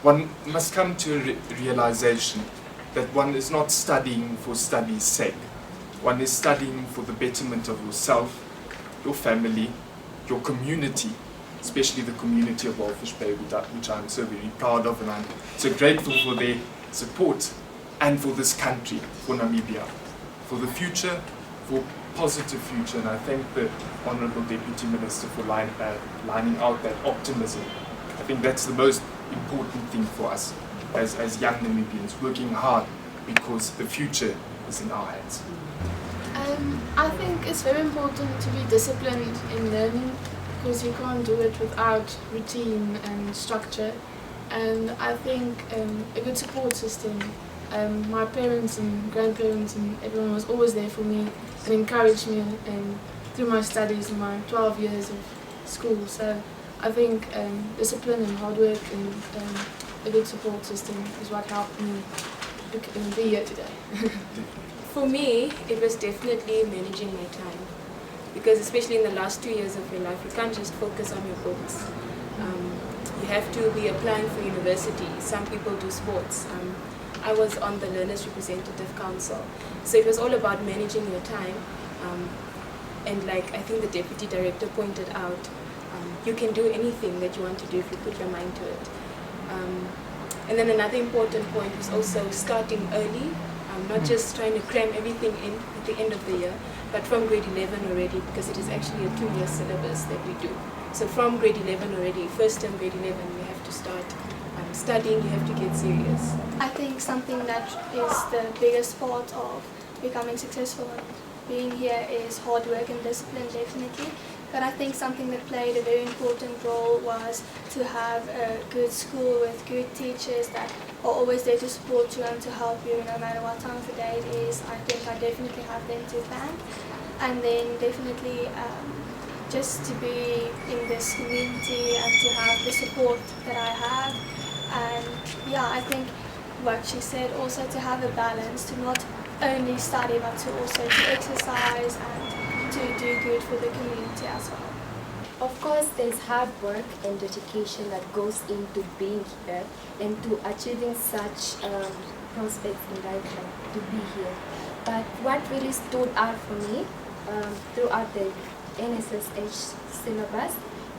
one must come to a realization that one is not studying for study's sake. One is studying for the betterment of yourself, your family, your community, especially the community of Walfish Bay, which I'm so very proud of, and I'm so grateful for their support, and for this country, for Namibia, for the future, for positive future. And I thank the Honourable Deputy Minister for lining out that optimism. I think that's the most important thing for us as young Namibians, working hard because the future is in our hands. I think it's very important to be disciplined in learning, because you can't do it without routine and structure. And I think a good support system, my parents and grandparents and everyone was always there for me and encouraged me through my studies in my 12 years of school. So I think discipline and hard work and a good support system is what helped me be here today. For me, it was definitely managing my time, because especially in the last 2 years of your life, you can't just focus on your books. You have to be applying for university. Some people do sports. I was on the Learners Representative Council, so it was all about managing your time. And like I think the Deputy Director pointed out, you can do anything that you want to do if you put your mind to it. And then another important point was also starting early, not just trying to cram everything in at the end of the year, but from grade 11 already, because it is actually a 2-year syllabus that we do. So from grade 11 already, first term grade 11, we have to start studying, you have to get serious. I think something that is the biggest part of becoming successful and being here is hard work and discipline, definitely. But I think something that played a very important role was to have a good school with good teachers that are always there to support you and to help you no matter what time of the day it is. I think I definitely have them to thank. And then definitely just to be in this community and to have the support that I have. And yeah, I think what she said, also to have a balance, to not only study but to also to exercise and to do good for the community as well. Of course, there's hard work and dedication that goes into being here and to achieving such prospects in life, like to be here. But what really stood out for me throughout the NSSH syllabus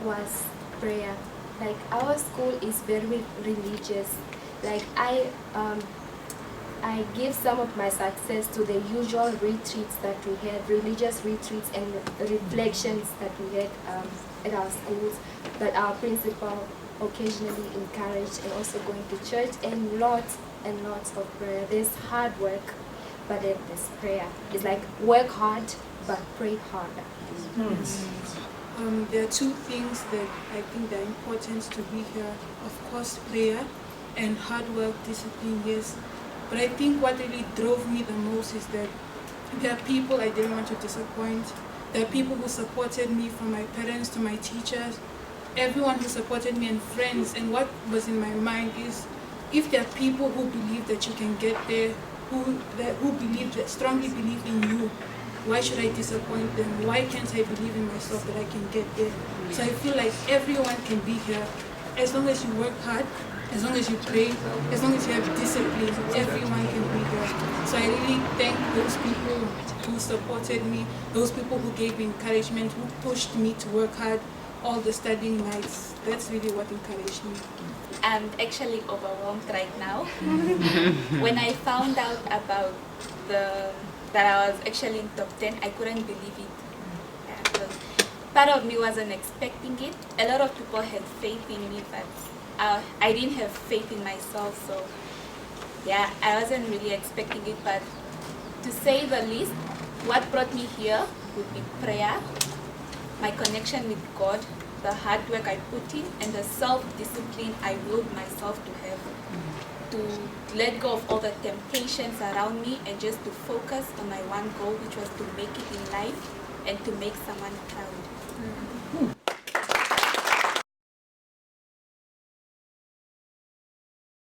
was prayer. Like our school is very religious. Like I give some of my success to the usual retreats that we had, religious retreats and reflections that we had at our schools, but our principal occasionally encouraged, and also going to church, and lots of prayer. There's hard work, but then there's prayer. It's like work hard, but pray harder. There are two things that I think are important to be here. Of course, prayer and hard work, discipline, yes. But I think what really drove me the most is that there are people I didn't want to disappoint. There are people who supported me, from my parents to my teachers, everyone who supported me, and friends. And what was in my mind is, if there are people who believe that you can get there, who strongly believe in you, why should I disappoint them? Why can't I believe in myself that I can get there? So I feel like everyone can be here as long as you work hard, as long as you pray, as long as you have discipline. Everyone can be here. So I really thank those people who supported me, those people who gave me encouragement, who pushed me to work hard, all the studying nights. That's really what encouraged me. I'm actually overwhelmed right now. When I found out about that I was actually in top 10, I couldn't believe it. Yeah, part of me wasn't expecting it. A lot of people had faith in me, but I didn't have faith in myself. So yeah, I wasn't really expecting it. But to say the least, what brought me here would be prayer, my connection with God, the hard work I put in, and the self-discipline I willed myself to have, to let go of all the temptations around me and just to focus on my one goal, which was to make it in life and to make someone proud.